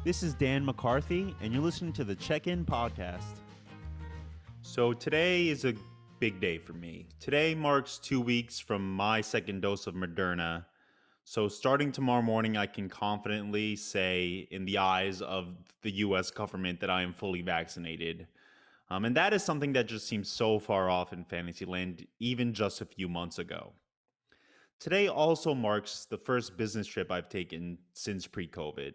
This is Dan McCarthy, and you're listening to the Check-In Podcast. So today is a big day for me. Today marks 2 weeks from my second dose of Moderna. So starting tomorrow morning, I can confidently say in the eyes of the US government that I am fully vaccinated. And that is something that just seems so far off in Fantasyland, even just a few months ago. Today also marks the first business trip I've taken since pre-COVID.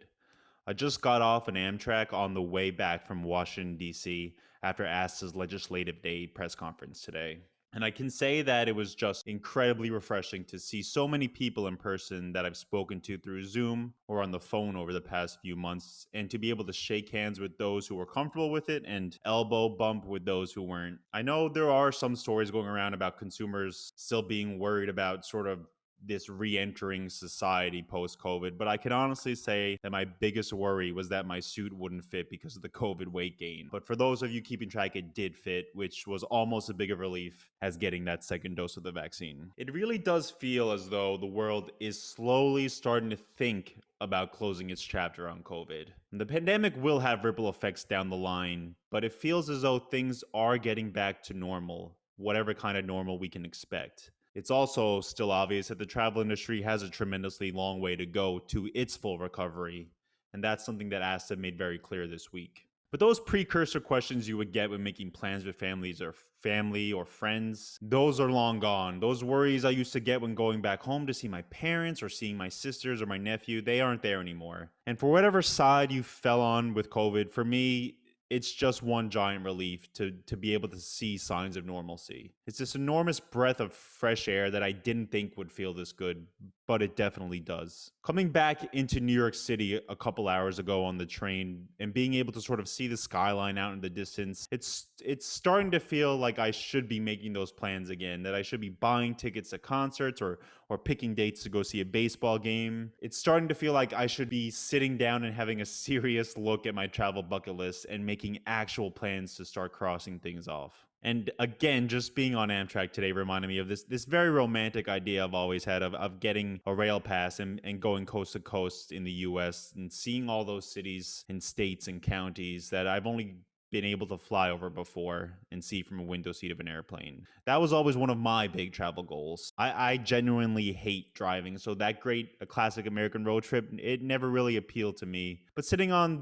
I just got off an Amtrak on the way back from Washington, D.C. after ASTA's Legislative Day press conference today. And I can say that it was just incredibly refreshing to see so many people in person that I've spoken to through Zoom or on the phone over the past few months, and to be able to shake hands with those who were comfortable with it and elbow bump with those who weren't. I know there are some stories going around about consumers still being worried about sort of this re-entering society post-COVID, but I can honestly say that my biggest worry was that my suit wouldn't fit because of the COVID weight gain. But for those of you keeping track, it did fit, which was almost a bigger relief as getting that second dose of the vaccine. It really does feel as though the world is slowly starting to think about closing its chapter on COVID. And the pandemic will have ripple effects down the line, but it feels as though things are getting back to normal, whatever kind of normal we can expect. It's also still obvious that the travel industry has a tremendously long way to go to its full recovery, and that's something that ASTA made very clear this week. But those precursor questions you would get when making plans with family or friends, those are long gone. Those worries I used to get when going back home to see my parents or seeing my sisters or my nephew, they aren't there anymore. And for whatever side you fell on with COVID, for me, it's just one giant relief to be able to see signs of normalcy. It's this enormous breath of fresh air that I didn't think would feel this good, but it definitely does. Coming back into New York City a couple hours ago on the train and being able to sort of see the skyline out in the distance, it's starting to feel like I should be making those plans again, that I should be buying tickets to concerts or picking dates to go see a baseball game. It's starting to feel like I should be sitting down and having a serious look at my travel bucket list and making actual plans to start crossing things off. And again, just being on Amtrak today reminded me of this very romantic idea I've always had of getting a rail pass and going coast to coast in the US and seeing all those cities and states and counties that I've only been able to fly over before and see from a window seat of an airplane. That was always one of my big travel goals. I genuinely hate driving, so that a classic American road trip, it never really appealed to me. But sitting on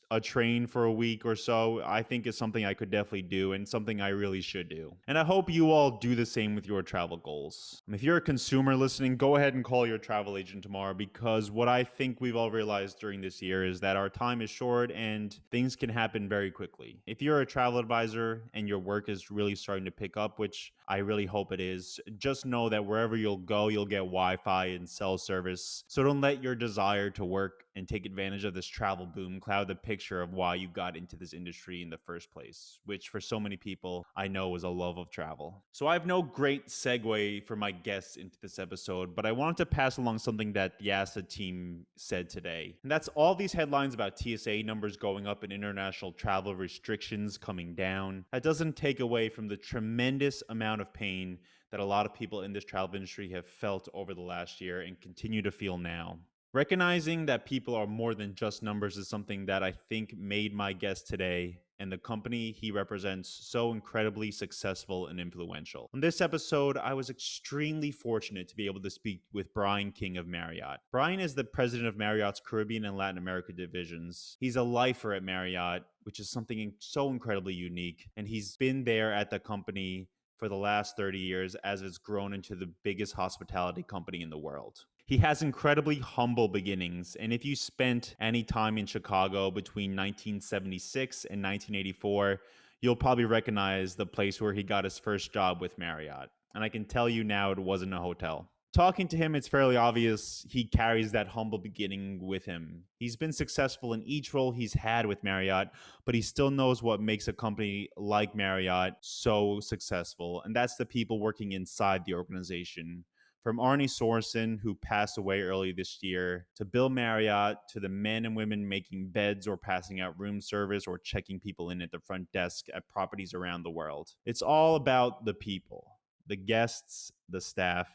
a train for a week or so, I think is something I could definitely do and something I really should do. And I hope you all do the same with your travel goals. If you're a consumer listening, go ahead and call your travel agent tomorrow, because what I think we've all realized during this year is that our time is short and things can happen very quickly. If you're a travel advisor and your work is really starting to pick up, which I really hope it is, just know that wherever you'll go, you'll get Wi-Fi and cell service. So don't let your desire to work and take advantage of this travel boom cloud the picture of why you got into this industry in the first place, which for so many people I know was a love of travel. So I have no great segue for my guests into this episode, but I wanted to pass along something that the ASA team said today. And that's all these headlines about TSA numbers going up and international travel restrictions coming down. That doesn't take away from the tremendous amount of pain that a lot of people in this travel industry have felt over the last year and continue to feel now. Recognizing that people are more than just numbers is something that I think made my guest today and the company he represents so incredibly successful and influential. On this episode, I was extremely fortunate to be able to speak with Brian King of Marriott. Brian is the president of Marriott's Caribbean and Latin America divisions. He's a lifer at Marriott, which is something so incredibly unique, and he's been there at the company for the last 30 years as it's grown into the biggest hospitality company in the world. He has incredibly humble beginnings, and if you spent any time in Chicago between 1976 and 1984, you'll probably recognize the place where he got his first job with Marriott. And I can tell you now, it wasn't a hotel. Talking to him, it's fairly obvious he carries that humble beginning with him. He's been successful in each role he's had with Marriott, but he still knows what makes a company like Marriott so successful, and that's the people working inside the organization. From Arne Sorenson, who passed away early this year, to Bill Marriott, to the men and women making beds or passing out room service or checking people in at the front desk at properties around the world. It's all about the people, the guests, the staff,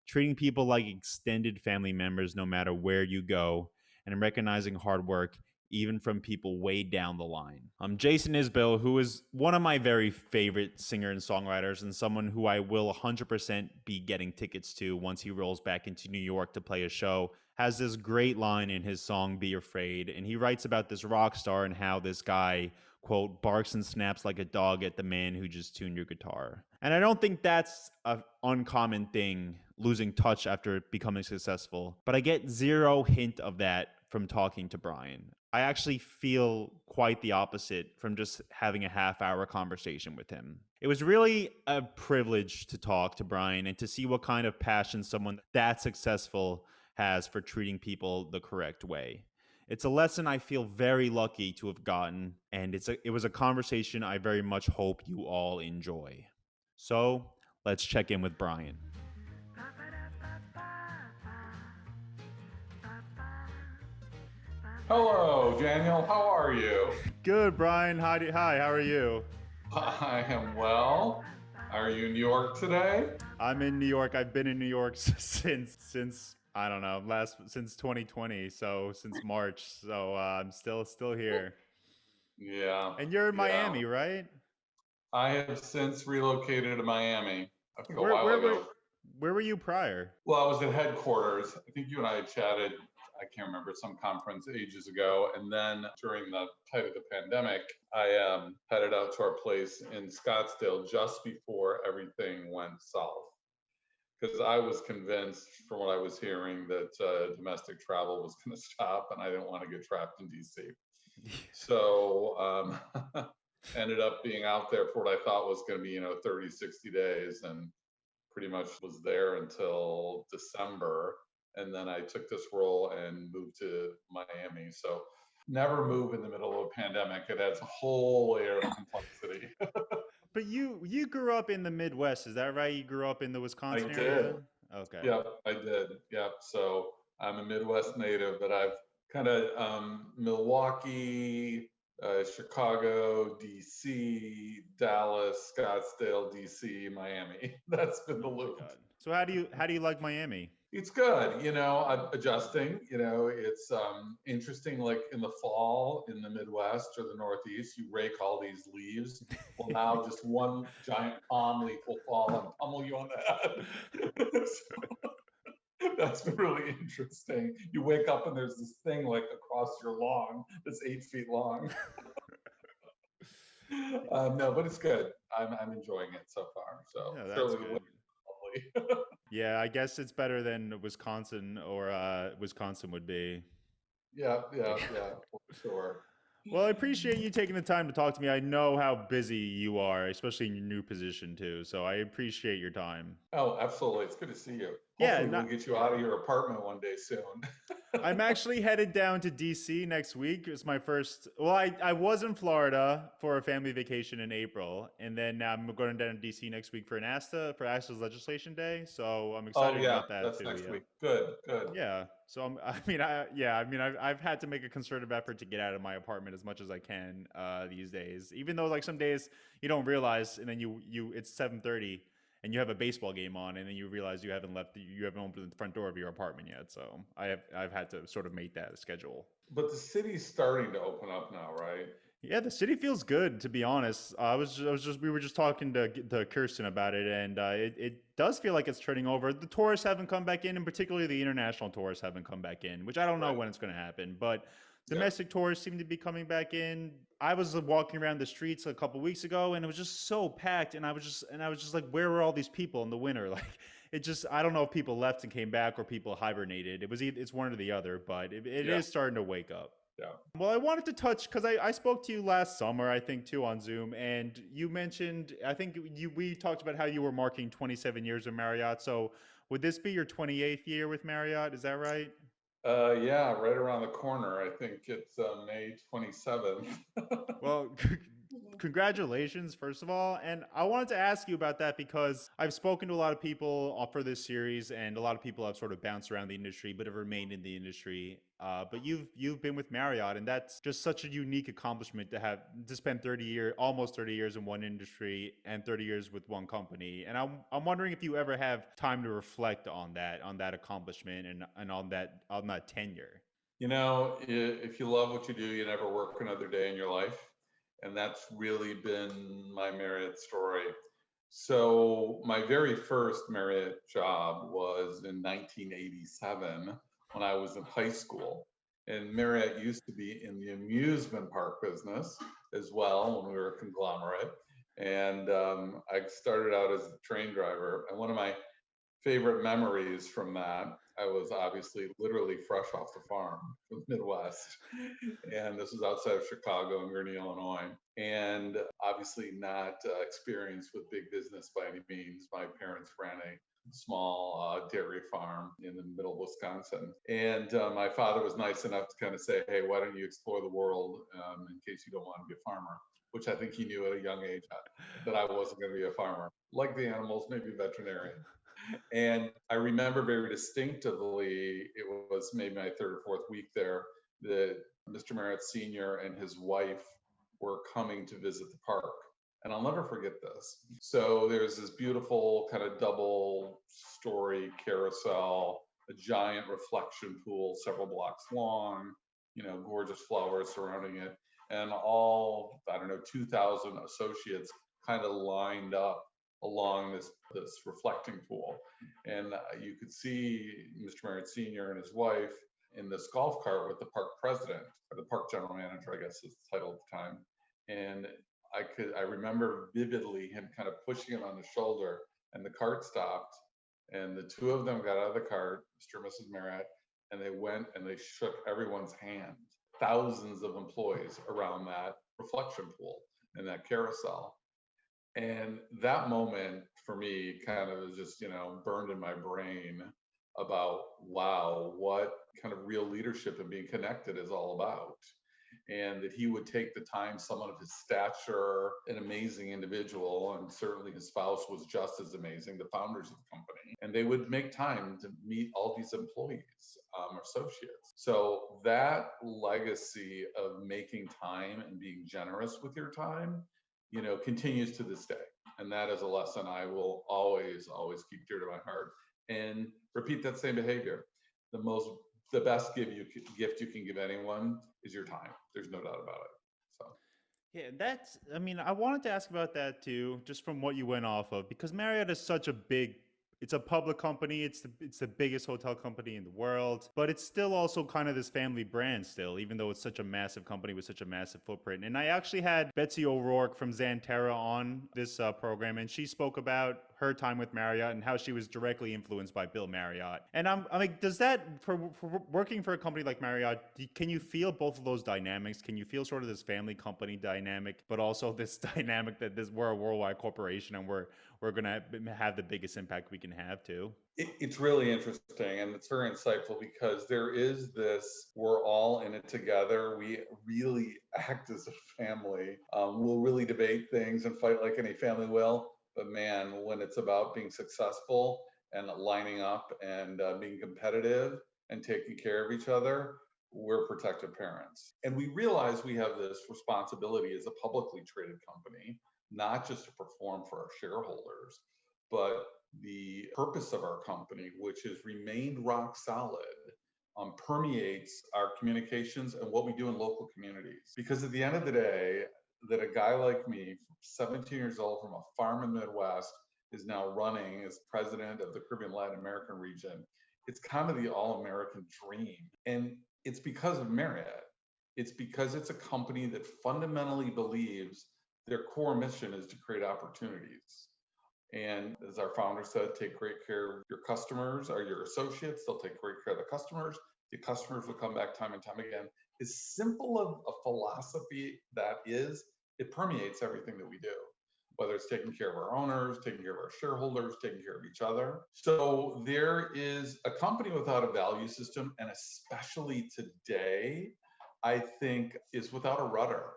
treating people like extended family members no matter where you go, and recognizing hard work even from people way down the line. Jason Isbell, who is one of my very favorite singer and songwriters and someone who I will 100% be getting tickets to once he rolls back into New York to play a show, has this great line in his song Be Afraid. And he writes about this rock star and how this guy, quote, barks and snaps like a dog at the man who just tuned your guitar. And I don't think that's an uncommon thing, losing touch after becoming successful. But I get zero hint of that from talking to Brian. I actually feel quite the opposite from just having a half-hour conversation with him. It was really a privilege to talk to Brian and to see what kind of passion someone that successful has for treating people the correct way. It's a lesson I feel very lucky to have gotten, and it was a conversation I very much hope you all enjoy. So let's check in with Brian. Hello, Daniel. How are you? Good, Brian. Hi, how are you? I am well. Are you in New York today? I'm in New York. I've been in New York since I don't know, since 2020, so since March. So I'm still here. Yeah. And you're in Miami, right? I have since relocated to Miami a Where while ago. where were you prior? Well, I was at headquarters. I think you and I had chatted, I can't remember, some conference ages ago. And then during the height of the pandemic, I headed out to our place in Scottsdale just before everything went south. Because I was convinced from what I was hearing that domestic travel was going to stop and I didn't want to get trapped in DC. So ended up being out there for what I thought was going to be, 30, 60 days, and pretty much was there until December. And then I took this role and moved to Miami. So never move in the middle of a pandemic. It adds a whole layer of complexity. But you grew up in the Midwest, is that right? You grew up in the Wisconsin area? Okay. Yep, I did. Yep. So I'm a Midwest native, but I've kind of Milwaukee, Chicago, DC, Dallas, Scottsdale, DC, Miami. That's been the loop. So how do you like Miami? It's good, I'm adjusting. It's interesting, like in the fall in the Midwest or the Northeast, you rake all these leaves. Well, now just one giant palm leaf will fall and pummel you on the head. So, that's been really interesting. You wake up and there's this thing like across your lawn that's 8 feet long. No, but it's good. I'm enjoying it so far. So yeah, that's good. Lovely. Yeah, I guess it's better than Wisconsin or Wisconsin would be. Yeah, for sure. Well, I appreciate you taking the time to talk to me. I know how busy you are, especially in your new position too. So I appreciate your time. Oh, absolutely. It's good to see you. Yeah, Hopefully we'll get you out of your apartment one day soon. I'm actually headed down to DC next week. It's my first. Well, I was in Florida for a family vacation in April, and then I'm going down to DC next week for ASTA's legislation day. So I'm excited about that that's too. Next week. Good. Yeah. So I've had to make a concerted effort to get out of my apartment as much as I can these days. Even though like some days you don't realize, and then it's 7:30 and you have a baseball game on, and then you realize you haven't opened the front door of your apartment yet. So I've had to sort of make that schedule. But the city's starting to open up now, right? Yeah, the city feels good, to be honest. We were just talking to Kirsten about it, and it does feel like it's turning over. The tourists haven't come back in, and particularly the international tourists haven't come back in, which I don't know when it's going to happen. But domestic tourists seem to be coming back in. I was walking around the streets a couple weeks ago, and it was just so packed, and I was just like, where were all these people in the winter? Like, I don't know if people left and came back or people hibernated. It's one or the other, but it is starting to wake up. Yeah. Well, I wanted to touch because I spoke to you last summer, I think, too, on Zoom, and you mentioned, I think we talked about how you were marking 27 years with Marriott. So would this be your 28th year with Marriott? Is that right? Yeah, right around the corner. I think it's May 27th. Well, congratulations, first of all. And I wanted to ask you about that because I've spoken to a lot of people for this series, and a lot of people have sort of bounced around the industry, but have remained in the industry. But you've been with Marriott, and that's just such a unique accomplishment to spend almost 30 years in one industry and 30 years with one company. And I'm wondering if you ever have time to reflect on that accomplishment and on that tenure. If you love what you do, you never work another day in your life. And that's really been my Marriott story. So, my very first Marriott job was in 1987 when I was in high school. And Marriott used to be in the amusement park business as well when we were a conglomerate. And I started out as a train driver. And one of my favorite memories from that. I was obviously literally fresh off the farm from the Midwest. And this was outside of Chicago in Gurnee, Illinois. And obviously not experienced with big business by any means. My parents ran a small dairy farm in the middle of Wisconsin. And my father was nice enough to kind of say, hey, why don't you explore the world in case you don't want to be a farmer? Which I think he knew at a young age that I wasn't going to be a farmer. Like the animals, maybe veterinarian. And I remember very distinctively, it was maybe my third or fourth week there, that Mr. Marriott Sr. and his wife were coming to visit the park. And I'll never forget this. So there's this beautiful kind of double story carousel, a giant reflection pool, several blocks long, gorgeous flowers surrounding it. And all, I don't know, 2,000 associates kind of lined up along this reflecting pool. And you could see Mr. Marriott Sr. and his wife in this golf cart with the park president, or the park general manager, I guess is the title at the time. And I remember vividly him kind of pushing him on the shoulder, and the cart stopped, and the two of them got out of the cart, Mr. and Mrs. Marriott, and they went and they shook everyone's hand. Thousands of employees around that reflection pool and that carousel. And that moment for me kind of was just, burned in my brain about, wow, what kind of real leadership and being connected is all about. And that he would take the time, someone of his stature, an amazing individual, and certainly his spouse was just as amazing, the founders of the company, and they would make time to meet all these employees, associates. So that legacy of making time and being generous with your time, continues to this day. And that is a lesson I will always, always keep dear to my heart. And repeat that same behavior. The best gift you can give anyone is your time. There's no doubt about it. So Yeah, I wanted to ask about that too, just from what you went off of, because Marriott is such a big, it's a public company. It's the biggest hotel company in the world, but it's still also kind of this family brand still, even though it's such a massive company with such a massive footprint. And I actually had Betsy O'Rourke from Xanterra on this program, and she spoke about her time with Marriott and how she was directly influenced by Bill Marriott. And I'm like, does that, for working for a company like Marriott, can you feel both of those dynamics? Can you feel sort of this family company dynamic, but also this dynamic that we're a worldwide corporation and we're going to have the biggest impact we can have too? It's really interesting, and it's very insightful because there is this, we're all in it together. We really act as a family. We'll really debate things and fight like any family will. But man, when it's about being successful and lining up and being competitive and taking care of each other, we're protective parents. And we realize we have this responsibility as a publicly traded company, not just to perform for our shareholders, but the purpose of our company, which has remained rock solid, permeates our communications and what we do in local communities. Because at the end of the day, that a guy like me, 17 years old from a farm in the Midwest, is now running as president of the Caribbean Latin American region. It's kind of the all-American dream. And it's because of Marriott. It's because it's a company that fundamentally believes their core mission is to create opportunities. And as our founder said, take great care of your customers or your associates. They'll take great care of the customers. The customers will come back time and time again. As simple of a philosophy that is, it permeates everything that we do, whether it's taking care of our owners, taking care of our shareholders, taking care of each other. So there is a company without a value system, and especially today, I think is without a rudder.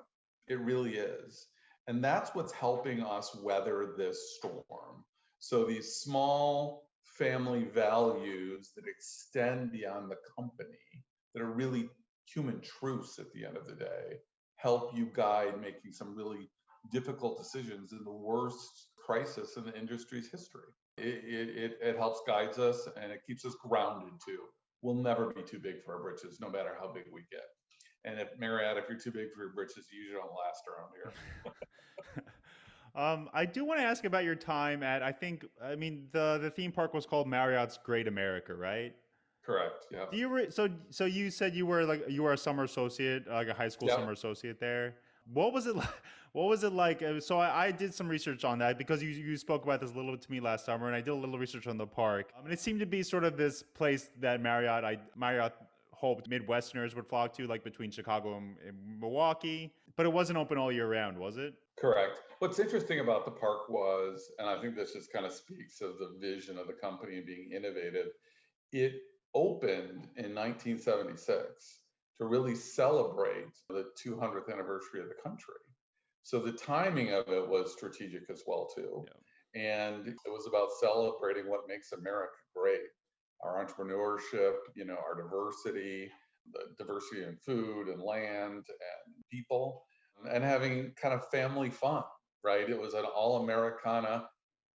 It really is. And that's what's helping us weather this storm. So these small family values that extend beyond the company, that are really human truths at the end of the day, help you guide making some really difficult decisions in the worst crisis in the industry's history. It helps guides us, and it keeps us grounded too. we'll never be too big for our britches, no matter how big we get. And if Marriott, if you're too big for your britches, you usually don't last around here. I do want to ask about your time at, I mean, the theme park was called Marriott's Great America, right? Correct. Yeah. So you said you were a summer associate, like a high school Yeah. summer associate there. What was it like? What was it like? So I did some research on that because you spoke about this a little bit to me last summer, and I did a little research on the park. And it seemed to be sort of this place that Marriott hoped Midwesterners would flock to, like between Chicago and Milwaukee. But it wasn't open all year round, was it? Correct. What's interesting about the park was, and I think this just kind of speaks of the vision of the company being innovative, it opened in 1976 to really celebrate the 200th anniversary of the country. So the timing of it was strategic as well too. Yeah. And it was about celebrating what makes America great. Our entrepreneurship, our diversity, the diversity in food and land and people, and having kind of family fun, right? It was an all Americana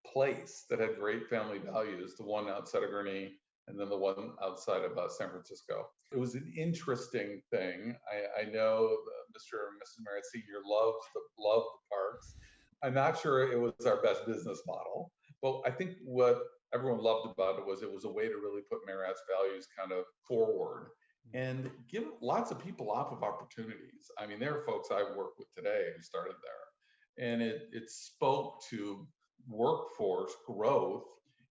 place that had great family values, the one outside of Gurnee and then the one outside of San Francisco. It was an interesting thing. I know Mr. and Mrs. Marriott Sr. loved the parks. I'm not sure it was our best business model, but I think what everyone loved about it was a way to really put Marriott's values kind of forward and give lots of people lots of opportunities. I mean, there are folks I work with today who started there, and it spoke to workforce growth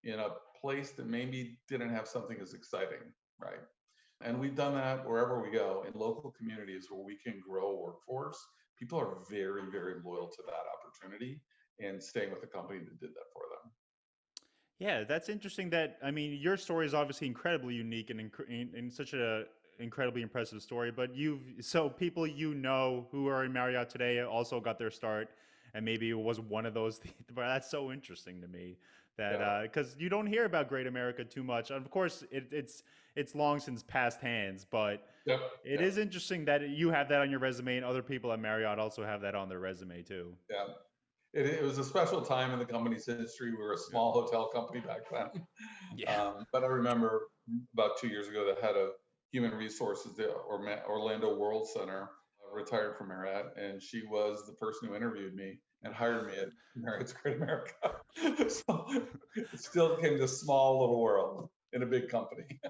in a place that maybe didn't have something as exciting, right? And we've done that wherever we go in local communities where we can grow workforce. People are very, very loyal to that opportunity and staying with the company that did that for them. Yeah, that's interesting. That I mean, your story is obviously incredibly unique and in such a incredibly impressive story. But so people who are in Marriott today also got their start, and maybe it was one of those. But that's so interesting to me that Yeah. because you don't hear about Great America too much. Of course, it's long since passed hands, but Yep. it Yep. is interesting that you have that on your resume, and other people at Marriott also have that on their resume too. Yeah. It was a special time in the company's history. We were a Yeah. small hotel company back then. Yeah. But I remember about 2 years ago, the head of human resources, the Orlando World Center, retired from Marriott, and she was the person who interviewed me and hired me at Marriott's Great America. So it still became this small little world in a big company.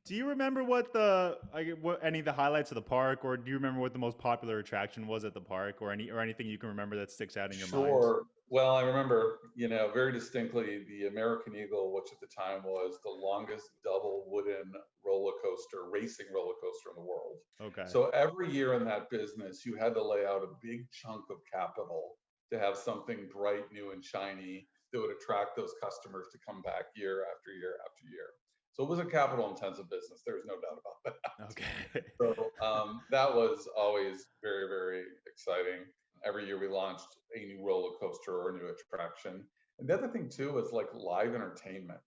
Do you remember what any of the highlights of the park, or do you remember what the most popular attraction was at the park, or anything you can remember that sticks out in your mind? Sure. Well, I remember, very distinctly the American Eagle, which at the time was the longest double wooden racing roller coaster in the world. Okay. So every year in that business, you had to lay out a big chunk of capital to have something bright, new, and shiny that would attract those customers to come back year after year after year. So it was a capital intensive business. There's no doubt about that. Okay. So that was always very, very exciting. Every year we launched a new roller coaster or a new attraction. And the other thing too was like live entertainment.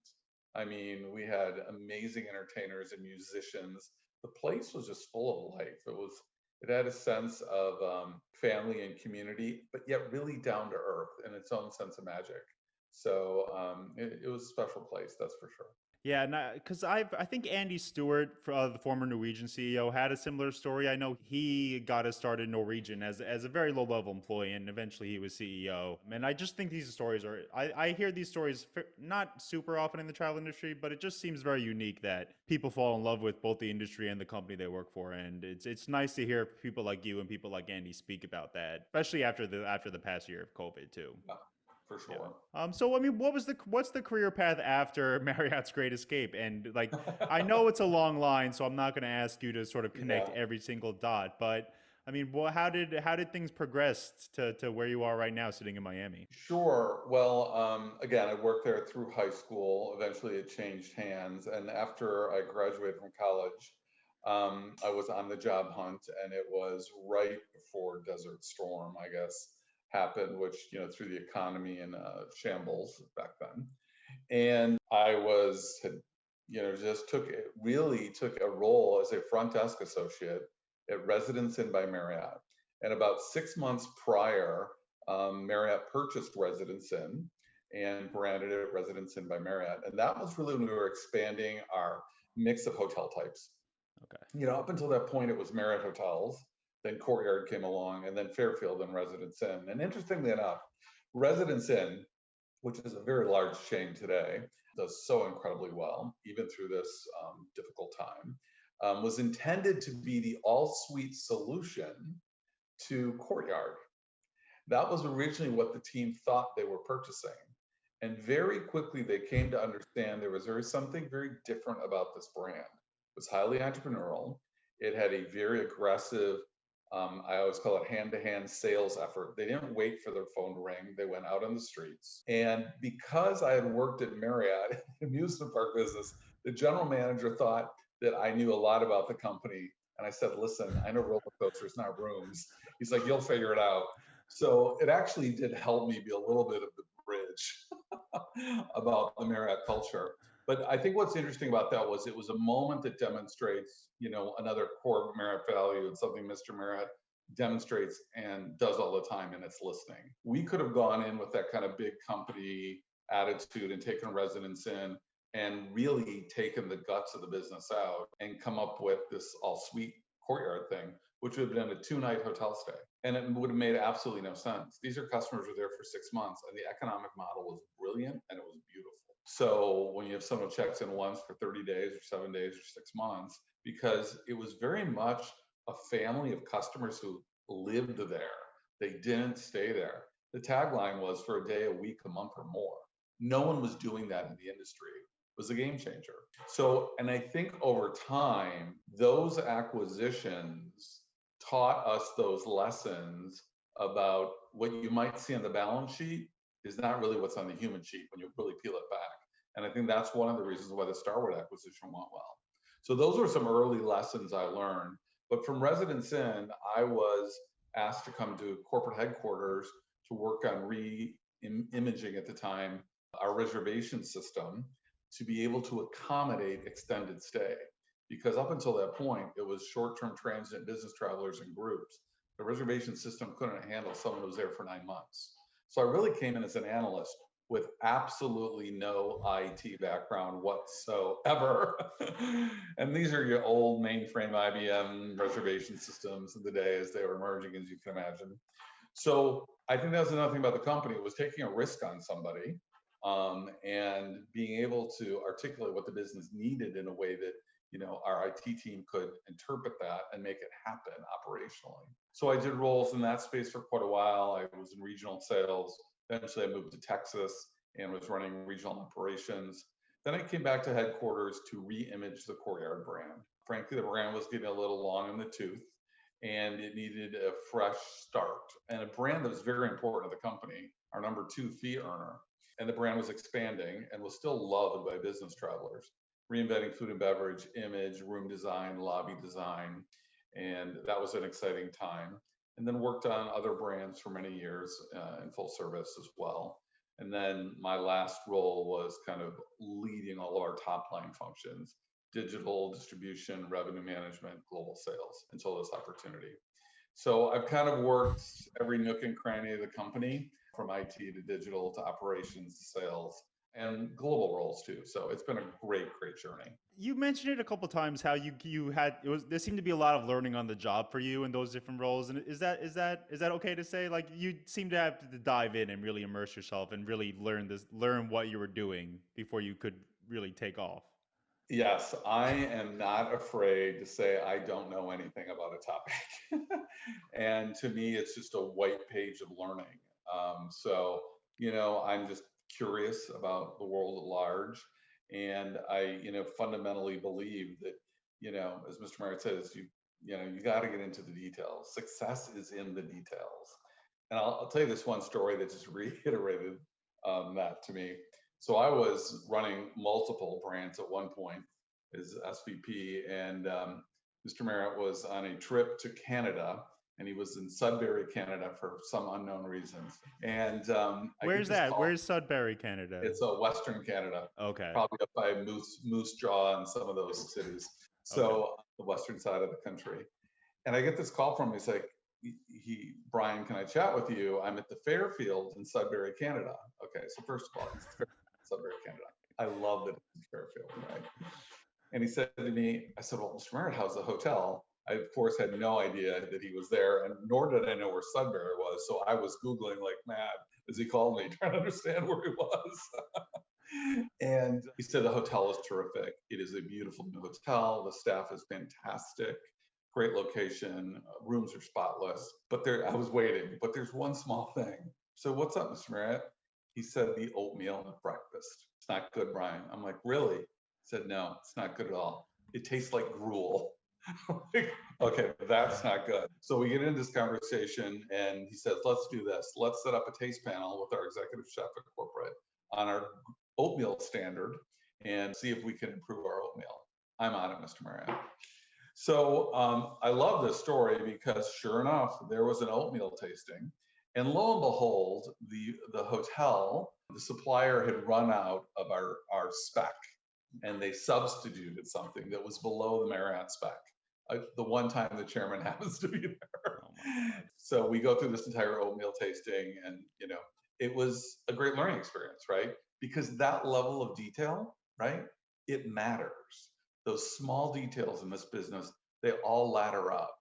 I mean, we had amazing entertainers and musicians. The place was just full of life. It had a sense of family and community, but yet really down to earth in its own sense of magic. So it was a special place, that's for sure. Yeah, because I think Andy Stewart, the former Norwegian CEO, had a similar story. I know he got his start in Norwegian as a very low level employee, and eventually he was CEO. And I just think these stories I hear these stories not super often in the travel industry, but it just seems very unique that people fall in love with both the industry and the company they work for. And it's nice to hear people like you and people like Andy speak about that, especially after the past year of COVID too. Yeah, for Yeah. sure. So I mean, what's the career path after Marriott's Great Escape? And like, I know it's a long line, so I'm not going to ask you to sort of connect Yeah. every single dot. But I mean, how did things progress to where you are right now, sitting in Miami? Sure. Well, again, I worked there through high school. Eventually, it changed hands. And after I graduated from college, I was on the job hunt, and it was right before Desert Storm, I guess, happened, which, threw the economy in shambles back then. And I just really took a role as a front desk associate at Residence Inn by Marriott. And about 6 months prior, Marriott purchased Residence Inn and branded it Residence Inn by Marriott. And that was really when we were expanding our mix of hotel types. Okay. Up until that point, it was Marriott hotels, then Courtyard came along, and then Fairfield and Residence Inn. And interestingly enough, Residence Inn, which is a very large chain today, does so incredibly well, even through this difficult time, was intended to be the all-suite solution to Courtyard. That was originally what the team thought they were purchasing. And very quickly, they came to understand there was something very different about this brand. It was highly entrepreneurial. It had a very aggressive, I always call it hand-to-hand sales effort. They didn't wait for their phone to ring. They went out on the streets. And because I had worked at Marriott, amusement park business, the general manager thought that I knew a lot about the company. And I said, listen, I know roller coasters, not rooms. He's like, you'll figure it out. So it actually did help me be a little bit of the bridge about the Marriott culture. But I think what's interesting about that was it was a moment that demonstrates, another core Marriott value and something Mr. Marriott demonstrates and does all the time, and it's listening. We could have gone in with that kind of big company attitude and taken Residence Inn and really taken the guts of the business out and come up with this all-suite Courtyard thing, which would have been a 2-night hotel stay. And it would have made absolutely no sense. These are customers who were there for 6 months, and the economic model was brilliant and it was beautiful. So when you have someone who checks in once for 30 days or 7 days or 6 months, because it was very much a family of customers who lived there. They didn't stay there. The tagline was for a day, a week, a month, or more. No one was doing that in the industry. It was a game changer. So, and I think over time, those acquisitions taught us those lessons about what you might see on the balance sheet is not really what's on the human sheet when you really peel it back. And I think that's one of the reasons why the Starwood acquisition went well. So those were some early lessons I learned. But from Residence Inn, I was asked to come to corporate headquarters to work on re-imaging at the time our reservation system to be able to accommodate extended stay. Because up until that point, it was short-term transient business travelers and groups. The reservation system couldn't handle someone who was there for 9 months. So I really came in as an analyst with absolutely no IT background whatsoever. And these are your old mainframe IBM reservation systems of the day as they were emerging, as you can imagine. So I think that's another thing about the company, was taking a risk on somebody and being able to articulate what the business needed in a way that our IT team could interpret that and make it happen operationally. So I did roles in that space for quite a while. I was in regional sales. Eventually I moved to Texas and was running regional operations. Then I came back to headquarters to re-image the Courtyard brand. Frankly, the brand was getting a little long in the tooth and it needed a fresh start. And a brand that was very important to the company, our number 2 fee earner. And the brand was expanding and was still loved by business travelers. Reinventing food and beverage, image, room design, lobby design. And that was an exciting time. And then worked on other brands for many years in full service as well. And then my last role was kind of leading all of our top line functions, digital distribution, revenue management, global sales, until this opportunity. So I've kind of worked every nook and cranny of the company, from IT to digital to operations to sales, and global roles too. So it's been a great journey. You mentioned it a couple of times how you had there seemed to be a lot of learning on the job for you in those different roles. And is that okay to say? Like, you seem to have to dive in and really immerse yourself and really learn what you were doing before you could really take off. Yes, I am not afraid to say I don't know anything about a topic. And to me, it's just a white page of learning. So, I'm just curious about the world at large. And I, fundamentally believe that, as Mr. Marriott says, you got to get into the details. Success is in the details. And I'll tell you this one story that just reiterated that to me. So I was running multiple brands at one point as SVP, and Mr. Marriott was on a trip to Canada, and he was in Sudbury, Canada, for some unknown reasons. And where's that? Where's Sudbury, Canada? It's Western Canada. Okay. Probably up by Moose Jaw and some of those cities. So okay. The western side of the country. And I get this call from him. He's like, Brian, can I chat with you? I'm at the Fairfield in Sudbury, Canada. Okay, so first of all, it's Sudbury, Canada. I love that it's Fairfield, right? And he said to me, I said, well, Mr. Marriott, how's the hotel? I, of course, had no idea that he was there, and nor did I know where Sudbury was. So I was Googling like mad as he called me, trying to understand where he was. And he said, the hotel is terrific. It is a beautiful new hotel. The staff is fantastic. Great location. Rooms are spotless. But there, I was waiting, but there's one small thing. So what's up, Mr. Marriott? He said, the oatmeal at breakfast. It's not good, Brian. I'm like, really? He said, no, it's not good at all. It tastes like gruel. Okay, that's not good. So we get into this conversation and he says, let's do this. Let's set up a taste panel with our executive chef at corporate on our oatmeal standard and see if we can improve our oatmeal. I'm on it, Mr. Marriott. So I love this story because sure enough, there was an oatmeal tasting. And lo and behold, the hotel, the supplier had run out of our spec and they substituted something that was below the Marriott spec. The one time the chairman happens to be there. So we go through this entire oatmeal tasting and, it was a great learning experience, right? Because that level of detail, right? It matters. Those small details in this business, they all ladder up.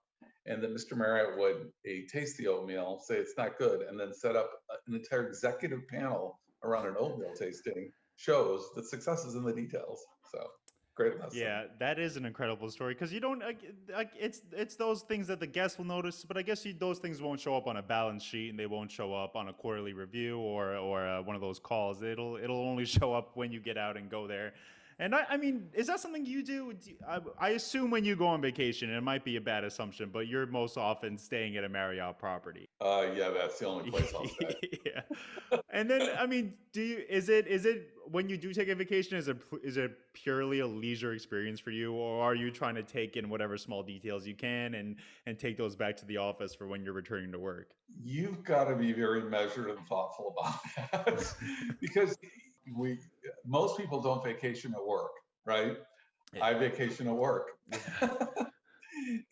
And then Mr. Marriott would taste the oatmeal, say it's not good, and then set up an entire executive panel around an oatmeal tasting shows that success is in the details. So great lesson. Yeah, that is an incredible story because you don't it's those things that the guests will notice, but I guess those things won't show up on a balance sheet and they won't show up on a quarterly review or one of those calls. It'll only show up when you get out and go there. And I mean, is that something you do? I assume when you go on vacation, and it might be a bad assumption, but you're most often staying at a Marriott property. Yeah, that's the only place I'll stay. Yeah. And then, I mean, is it when you do take a vacation, is it purely a leisure experience for you, or are you trying to take in whatever small details you can and take those back to the office for when you're returning to work? You've got to be very measured and thoughtful about that because most people don't vacation at work, right? I vacation at work.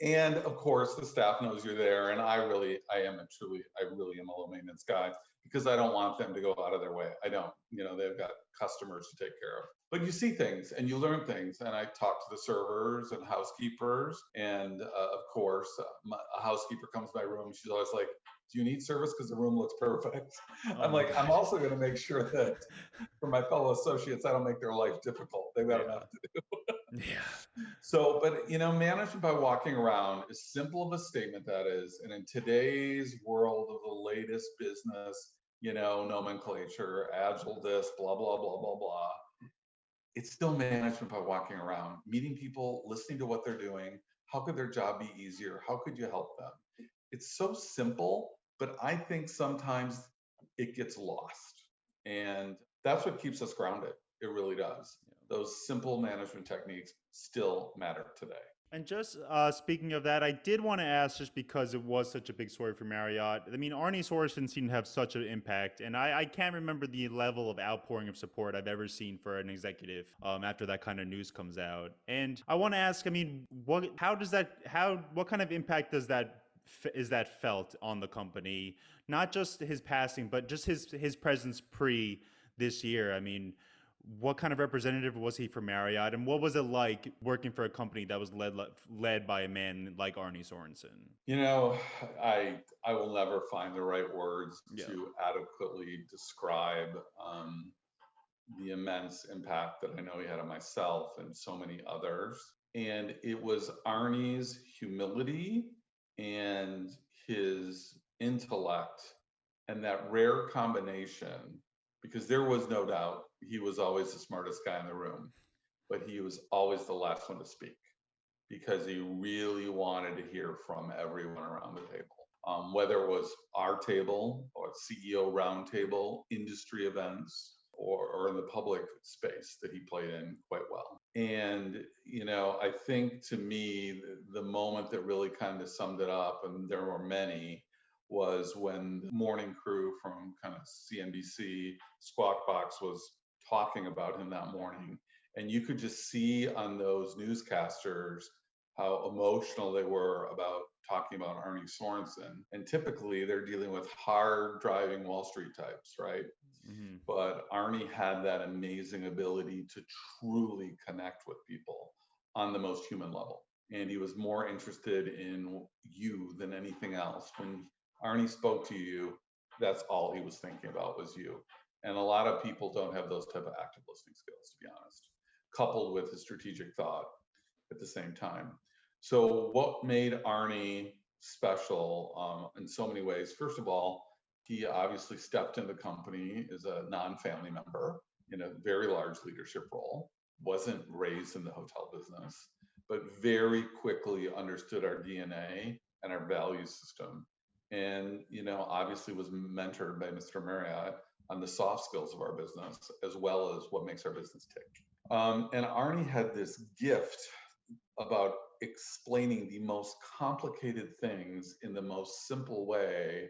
And of course, the staff knows you're there. And I really am a low maintenance guy because I don't want them to go out of their way. I don't, they've got customers to take care of. But you see things and you learn things. And I talk to the servers and housekeepers. And of course, a housekeeper comes to my room. She's always like, do you need service? Because the room looks perfect. I'm like, I'm also going to make sure that for my fellow associates, I don't make their life difficult. They've got enough to do. Yeah. So, but management by walking around, as simple of a statement that is, and in today's world of the latest business, nomenclature, agile this, blah, blah, blah, blah, blah. It's still management by walking around, meeting people, listening to what they're doing. How could their job be easier? How could you help them? It's so simple, but I think sometimes it gets lost. And that's what keeps us grounded. It really does. Those simple management techniques still matter today. And just speaking of that, I did want to ask, just because it was such a big story for Marriott. I mean, Arne Sorenson seemed to have such an impact, and I can't remember the level of outpouring of support I've ever seen for an executive after that kind of news comes out. And I want to ask, I mean, what kind of impact is that felt on the company? Not just his passing, but just his presence pre this year. I mean, what kind of representative was he for Marriott, and what was it like working for a company that was led by a man like Arne Sorenson? I will never find the right words to adequately describe the immense impact that I know he had on myself and so many others. And it was Arne's humility and his intellect and that rare combination, because there was no doubt he was always the smartest guy in the room, but he was always the last one to speak because he really wanted to hear from everyone around the table, whether it was our table or CEO roundtable, industry events, or in the public space that he played in quite well. And, I think to me, the moment that really kind of summed it up, and there were many, was when the morning crew from kind of CNBC Squawk Box was talking about him that morning. And you could just see on those newscasters how emotional they were about talking about Arne Sorenson. And typically they're dealing with hard driving Wall Street types, right? Mm-hmm. But Arne had that amazing ability to truly connect with people on the most human level. And he was more interested in you than anything else. When Arne spoke to you, that's all he was thinking about was you. And a lot of people don't have those type of active listening skills, to be honest, coupled with the strategic thought at the same time. So what made Arne special in so many ways? First of all, he obviously stepped in the company as a non-family member in a very large leadership role, wasn't raised in the hotel business, but very quickly understood our DNA and our value system. And, obviously was mentored by Mr. Marriott on the soft skills of our business, as well as what makes our business tick. And Arne had this gift about explaining the most complicated things in the most simple way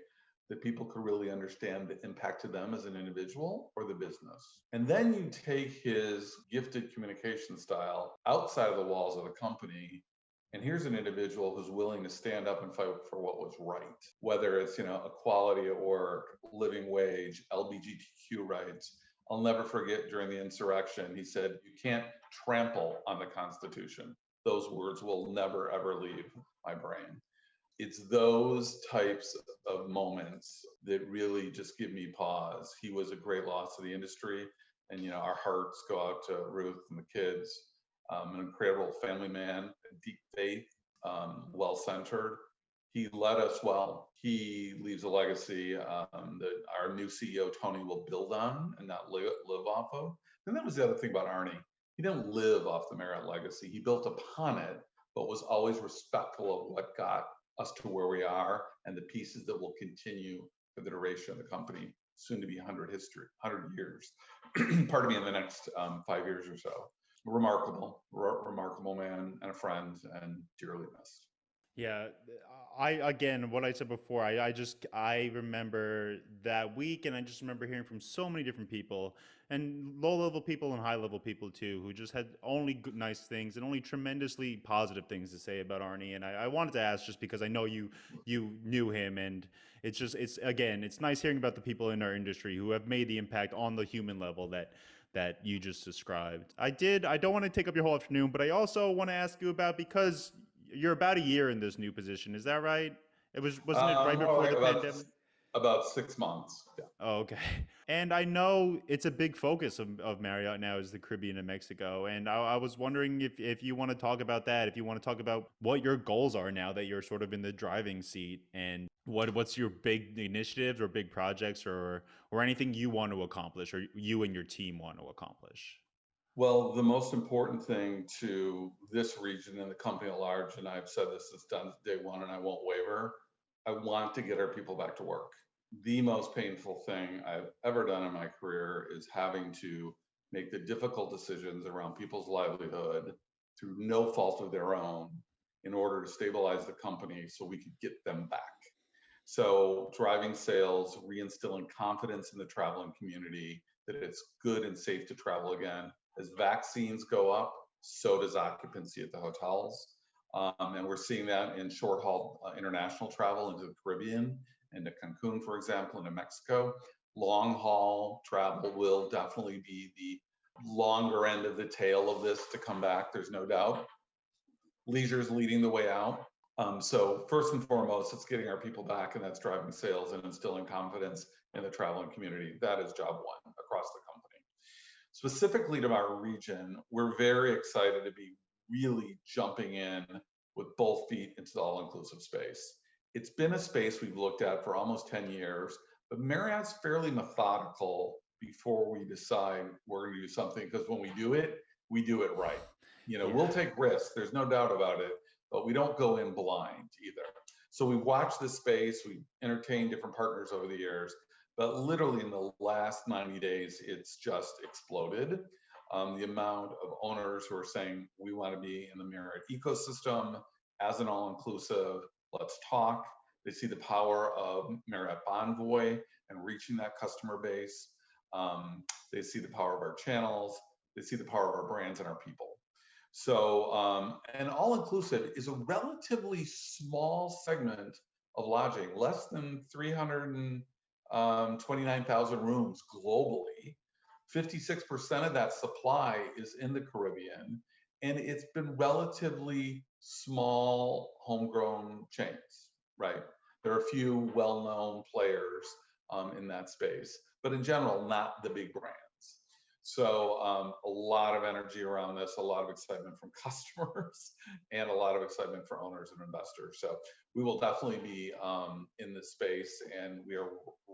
that people could really understand the impact to them as an individual or the business. And then you take his gifted communication style outside of the walls of the company, and here's an individual who's willing to stand up and fight for what was right, whether it's, equality at work, living wage, LGBTQ rights. I'll never forget during the insurrection, he said, "You can't trample on the Constitution." Those words will never, ever leave my brain. It's those types of moments that really just give me pause. He was a great loss to the industry, and our hearts go out to Ruth and the kids. An incredible family man, deep faith, well-centered. He led us well. He leaves a legacy that our new CEO, Tony, will build on and not live off of. And that was the other thing about Arne. He didn't live off the Marriott legacy. He built upon it, but was always respectful of what got us to where we are and the pieces that will continue for the duration of the company, soon to be 100 years, pardon me, in the next 5 years or so. Remarkable man and a friend, and dearly missed. Yeah, again, what I said before, I remember that week, and I just remember hearing from so many different people, and low-level people and high-level people too, who just had only nice things and only tremendously positive things to say about Arne. And I wanted to ask, just because I know you knew him, and it's nice hearing about the people in our industry who have made the impact on the human level that you just described. I don't want to take up your whole afternoon, but I also want to ask you about, because you're about a year in this new position. Is that right? Wasn't it right before the pandemic? About 6 months. Yeah. Oh, okay. And I know it's a big focus of Marriott now is the Caribbean and Mexico. And I was wondering if you want to talk about that, if you want to talk about what your goals are now that you're sort of in the driving seat, and what's your big initiatives or big projects or anything you want to accomplish or you and your team want to accomplish. Well, the most important thing to this region and the company at large, and I've said this since day one and I won't waver, I want to get our people back to work. The most painful thing I've ever done in my career is having to make the difficult decisions around people's livelihood through no fault of their own in order to stabilize the company so we could get them back. So driving sales, reinstilling confidence in the traveling community that it's good and safe to travel again. As vaccines go up, so does occupancy at the hotels. And we're seeing that in short haul international travel into the Caribbean, into Cancun, for example, into Mexico. Long haul travel will definitely be the longer end of the tail of this to come back, there's no doubt. Leisure is leading the way out. So first and foremost, it's getting our people back, and that's driving sales and instilling confidence in the traveling community. That is job one across the company. Specifically to our region, we're very excited to be really jumping in with both feet into the all-inclusive space. It's been a space we've looked at for almost 10 years, but Marriott's fairly methodical before we decide we're going to do something, because when we do it right. We'll take risks, there's no doubt about it, but we don't go in blind either. So we watch this space, we entertain different partners over the years, but literally in the last 90 days, it's just exploded. The amount of owners who are saying, we want to be in the Marriott ecosystem as an all-inclusive, let's talk. They see the power of Marriott Bonvoy and reaching that customer base. They see the power of our channels. They see the power of our brands and our people. So, and all-inclusive is a relatively small segment of lodging, less than 329,000 rooms globally. 56% of that supply is in the Caribbean, And it's been relatively small homegrown chains, right? There are a few well-known players in that space, but in general, not the big brands. So a lot of energy around this, a lot of excitement from customers, and a lot of excitement for owners and investors. So we will definitely be in this space, and we are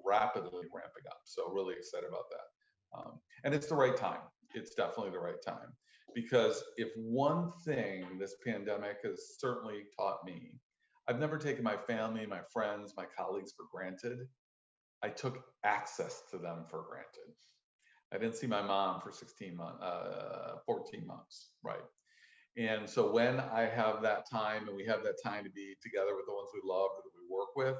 rapidly ramping up. So really excited about that. And it's the right time. It's definitely the right time. Because if one thing this pandemic has certainly taught me, I've never taken my family, my friends, my colleagues for granted. I took access to them for granted. I didn't see my mom for 16 months, 14 months, right? And so when I have that time and we have that time to be together with the ones we love or that we work with,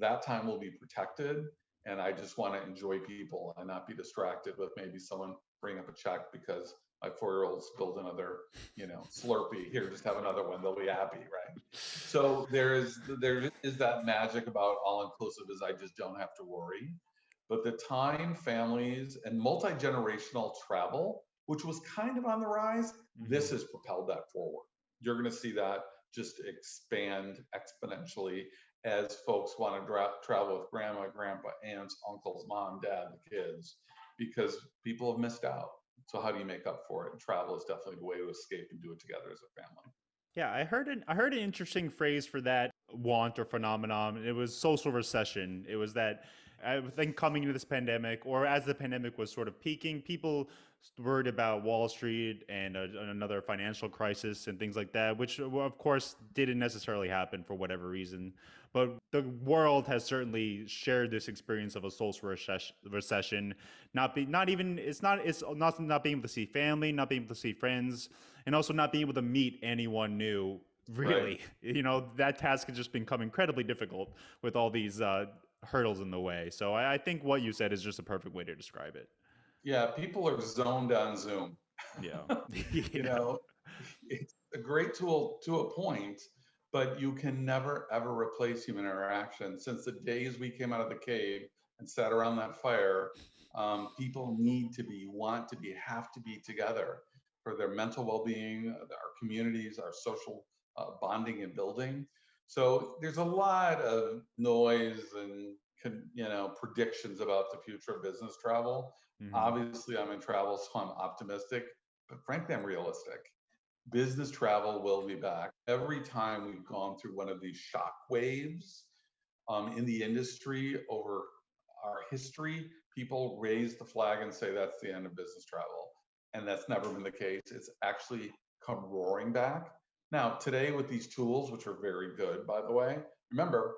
that time will be protected. And I just want to enjoy people and not be distracted with maybe someone bring up a check because my 4-year-old spilled another, Slurpee. Here, just have another one. They'll be happy, right? So there is that magic about all inclusive is I just don't have to worry. But the time, families, and multi-generational travel, which was kind of on the rise, this has propelled that forward. You're going to see that just expand exponentially as folks want to travel with grandma, grandpa, aunts, uncles, mom, dad, the kids, because people have missed out. So how do you make up for it? And travel is definitely the way to escape and do it together as a family. Yeah, I heard an interesting phrase for that want or phenomenon. It was social recession. It was that I think coming into this pandemic, or as the pandemic was sort of peaking, people worried about Wall Street and another financial crisis and things like that, which of course didn't necessarily happen for whatever reason. But the world has certainly shared this experience of a social recession. Not being able to see family, not being able to see friends, and also not being able to meet anyone new. Right. Really, that task has just become incredibly difficult with all these hurdles in the way. So I think what you said is just a perfect way to describe it. Yeah, people are zoned on Zoom. Yeah. you Yeah. know, it's a great tool to a point, but you can never ever replace human interaction. Since the days we came out of the cave and sat around that fire, people need to be, want to be, have to be together for their mental well-being, our communities, our social bonding and building. So there's a lot of noise and predictions about the future of business travel. Hmm. Obviously, I'm in travel, so I'm optimistic, but frankly, I'm realistic. Business travel will be back. Every time we've gone through one of these shock waves in the industry over our history, people raise the flag and say that's the end of business travel. And that's never been the case. It's actually come roaring back. Now, today with these tools, which are very good, by the way, remember,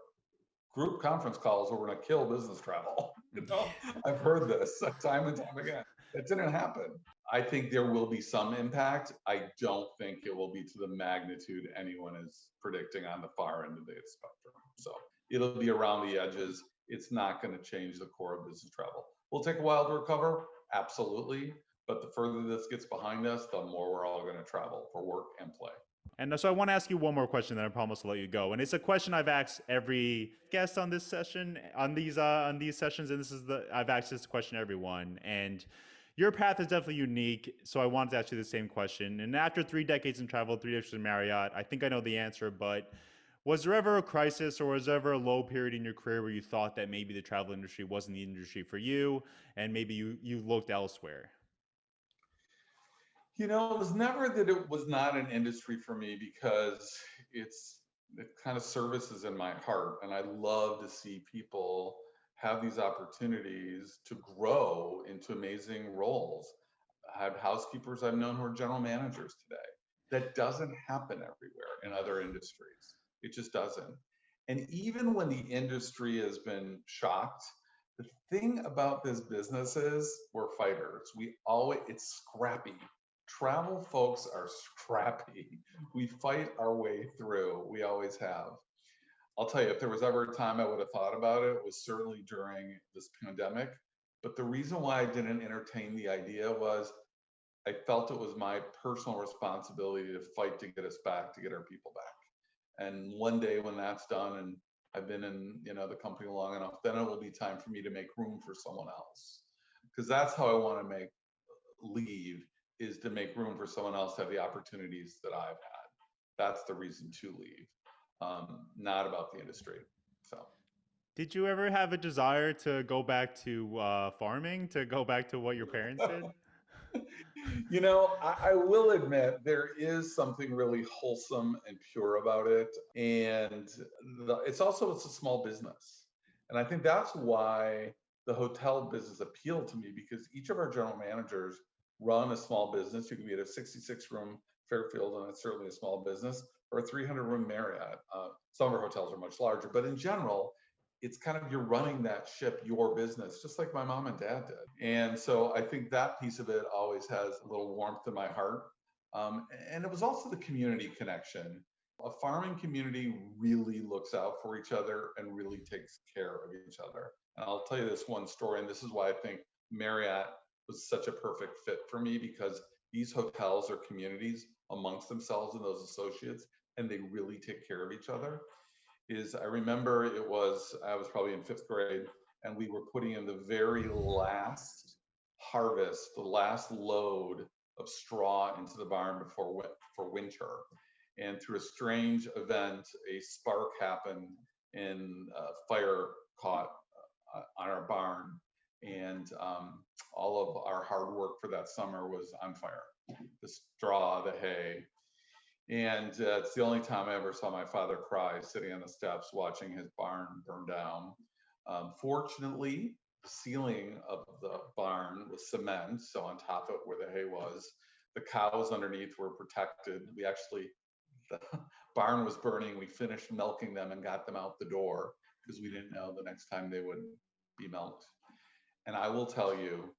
group conference calls are going to kill business travel. I've heard this time and time again. That didn't happen. I think there will be some impact. I don't think it will be to the magnitude anyone is predicting on the far end of the spectrum. So it'll be around the edges. It's not going to change the core of business travel. Will take a while to recover, absolutely. But the further this gets behind us, the more we're all going to travel for work and play. And so I want to ask you one more question, then I promise to let you go. And it's a question I've asked every guest on this session, on these sessions, and I've asked this question to everyone. And your path is definitely unique, so I wanted to ask you the same question. And after 3 decades in travel, 3 decades in Marriott, I think I know the answer. But was there ever a crisis, or was there ever a low period in your career where you thought that maybe the travel industry wasn't the industry for you, and maybe you looked elsewhere? It was never that it was not an industry for me because it kind of services in my heart. And I love to see people have these opportunities to grow into amazing roles. I have housekeepers I've known who are general managers today. That doesn't happen everywhere in other industries. It just doesn't. And even when the industry has been shocked, the thing about this business is we're fighters. It's scrappy. Travel folks are scrappy. We fight our way through. We always have. I'll tell you, if there was ever a time I would have thought about it, it was certainly during this pandemic. But the reason why I didn't entertain the idea was I felt it was my personal responsibility to fight to get us back, to get our people back. And one day when that's done, and I've been in the company long enough, then it will be time for me to make room for someone else. Because that's how I want to make leave, is to make room for someone else to have the opportunities that I've had. That's the reason to leave, not about the industry. So. Did you ever have a desire to go back to farming, to go back to what your parents did? I will admit there is something really wholesome and pure about it. And it's a small business. And I think that's why the hotel business appealed to me, because each of our general managers run a small business. You can be at a 66-room Fairfield, and it's certainly a small business, or a 300-room Marriott. Some of our hotels are much larger, but in general, it's kind of, you're running that ship, your business, just like my mom and dad did. And so I think that piece of it always has a little warmth in my heart. And it was also the community connection. A farming community really looks out for each other and really takes care of each other. And I'll tell you this one story, and this is why I think Marriott was such a perfect fit for me, because these hotels are communities amongst themselves and those associates, and they really take care of each other. I remember I was probably in 5th grade, and we were putting in the very last harvest, the last load of straw into the barn for winter. And through a strange event, a spark happened, and fire caught on our barn. And all of our hard work for that summer was on fire. The straw, the hay. And it's the only time I ever saw my father cry, sitting on the steps watching his barn burn down. Fortunately, the ceiling of the barn was cement, so on top of it where the hay was, the cows underneath were protected. The barn was burning. We finished milking them and got them out the door, because we didn't know the next time they would be milked. And I will tell you,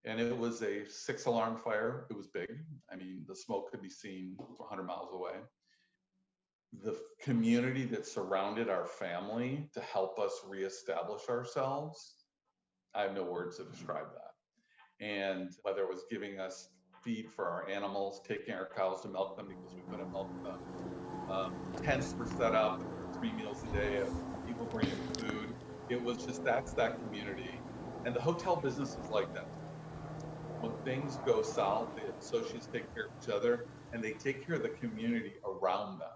and it was a 6-alarm fire. It was big. I mean, the smoke could be seen 100 miles away. The community that surrounded our family to help us reestablish ourselves, I have no words to describe that. And whether it was giving us feed for our animals, taking our cows to milk them because we couldn't milk them, tents were set up, 3 meals a day of people bringing food. It was just, that's that community. And the hotel business is like that. When things go south, the associates take care of each other, and they take care of the community around them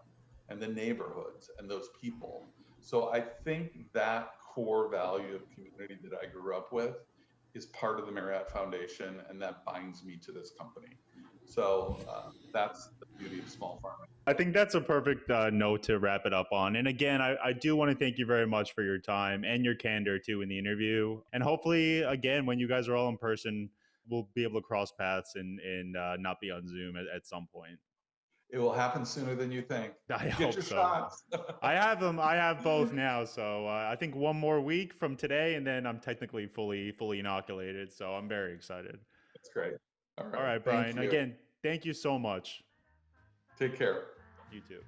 and the neighborhoods and those people. So I think that core value of community that I grew up with is part of the Marriott Foundation, and that binds me to this company. So that's the beauty of small farming. I think that's a perfect note to wrap it up on. And again, I do want to thank you very much for your time and your candor too in the interview. And hopefully, again, when you guys are all in person, we'll be able to cross paths and not be on Zoom at some point. It will happen sooner than you think. I Get hope your so. shots. I have them. I have both now. So I think one more week from today, and then I'm technically fully inoculated. So I'm very excited. That's great. All right, Brian. Again, thank you so much. Take care. You too.